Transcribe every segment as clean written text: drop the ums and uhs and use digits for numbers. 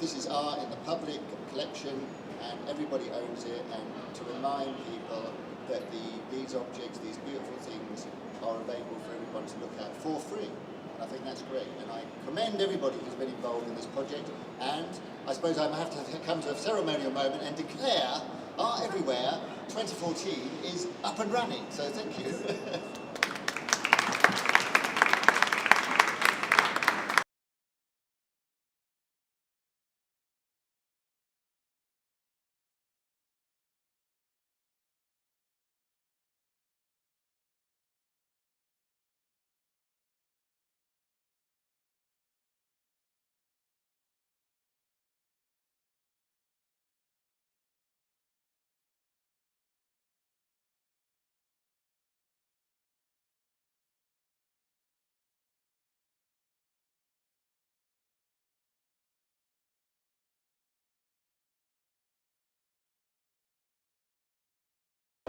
this is art in the public collection, and everybody owns it. And to remind people that these objects, these beautiful things, are available for everyone to look at for free. And I think that's great. And I commend everybody who's been involved in this project. And I suppose I have to come to a ceremonial moment and declare Art Everywhere 2014 is up and running. So thank you.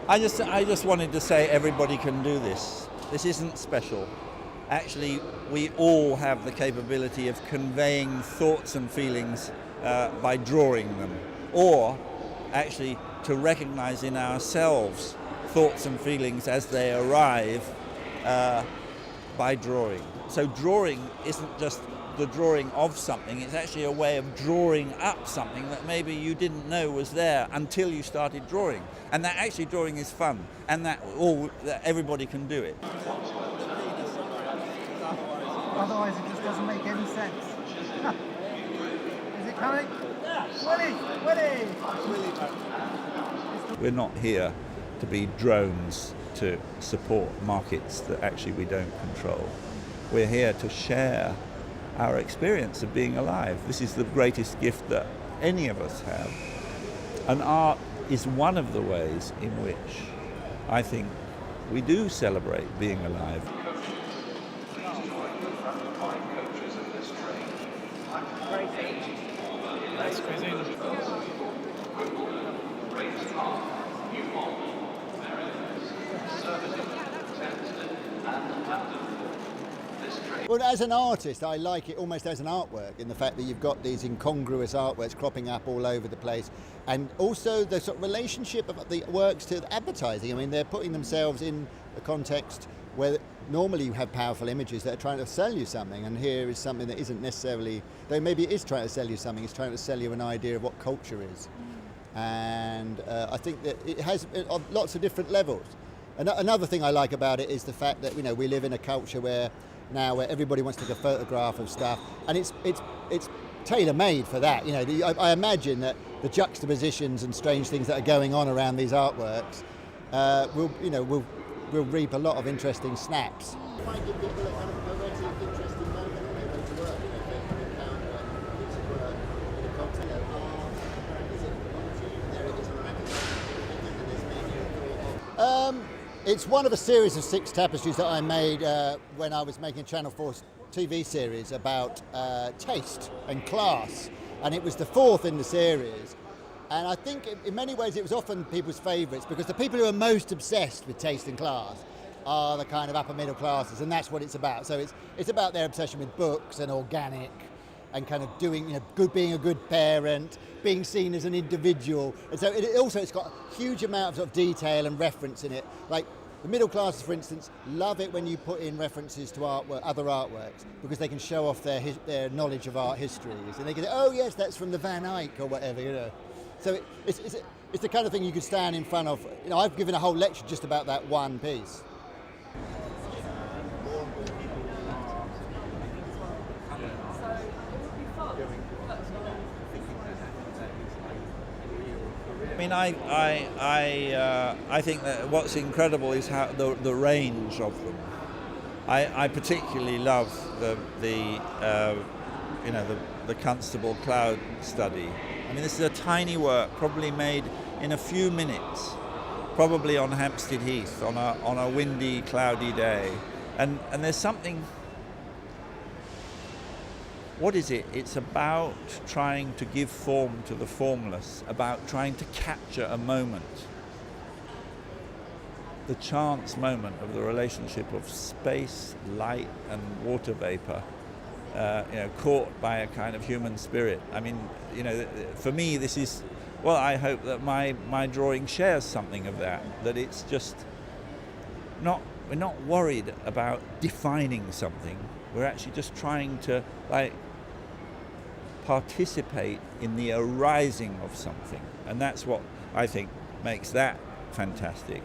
I just wanted to say everybody can do this. This isn't special. Actually, we all have the capability of conveying thoughts and feelings by drawing them, or actually to recognize in ourselves thoughts and feelings as they arrive by drawing. So drawing isn't just the drawing of something, it's actually a way of drawing up something that maybe you didn't know was there until you started drawing. And that actually drawing is fun, and that everybody can do it. Otherwise it just doesn't make any sense. Is it coming? Willie! We're not here to be drones to support markets that actually we don't control. We're here to share our experience of being alive. This is the greatest gift that any of us have. And art is one of the ways in which I think we do celebrate being alive. Thanks, Grayson. Well, as an artist, I like it almost as an artwork, in the fact that you've got these incongruous artworks cropping up all over the place, and also the sort of relationship of the works to advertising. I mean, they're putting themselves in a context where normally you have powerful images that are trying to sell you something, and here is something that isn't necessarily, though maybe it is trying to sell you something, it's trying to sell you an idea of what culture is. And I think that it has lots of different levels. Another thing I like about it is the fact that, we live in a culture where everybody wants to take a photograph of stuff, and it's tailor-made for that. I imagine that the juxtapositions and strange things that are going on around these artworks will reap a lot of interesting snaps. Might give people a kind of poetic, interesting moment when they go to work. They encounter a piece of work in a context of art. Is it poetry? There it is on a magazine. It's one of a series of 6 tapestries that I made when I was making a Channel 4 TV series about taste and class, and it was the 4th in the series. And I think in many ways it was often people's favourites, because the people who are most obsessed with taste and class are the kind of upper middle classes, and that's what it's about. So it's about their obsession with books and organic, and kind of doing, being a good parent, being seen as an individual. And so it's got a huge amount of detail and reference in it. Like the middle classes, for instance, love it when you put in references to other artworks, because they can show off their knowledge of art histories, and they can say, oh yes, that's from the Van Eyck or whatever, So it's the kind of thing you could stand in front of. I've given a whole lecture just about that one piece. I mean, I think that what's incredible is how the range of them. I particularly love the Constable Cloud study. I mean, this is a tiny work, probably made in a few minutes, probably on Hampstead Heath on a windy, cloudy day, and there's something. What is it? It's about trying to give form to the formless, about trying to capture a moment, the chance moment of the relationship of space, light, and water vapor, caught by a kind of human spirit. I mean, for me, this is, well, I hope that my drawing shares something of that, that it's just we're not worried about defining something. We're actually just trying to, participate in the arising of something. And that's what I think makes that fantastic.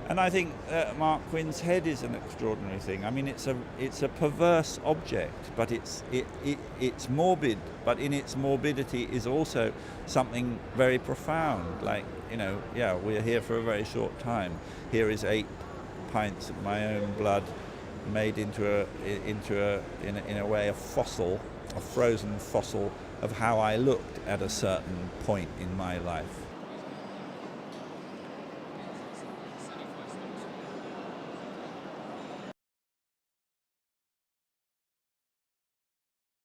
And I think Mark Quinn's head is an extraordinary thing. I mean, it's a perverse object, but it's morbid. But in its morbidity is also something very profound. We're here for a very short time. Here is 8 pints of my own blood, made in a way a fossil, a frozen fossil of how I looked at a certain point in my life.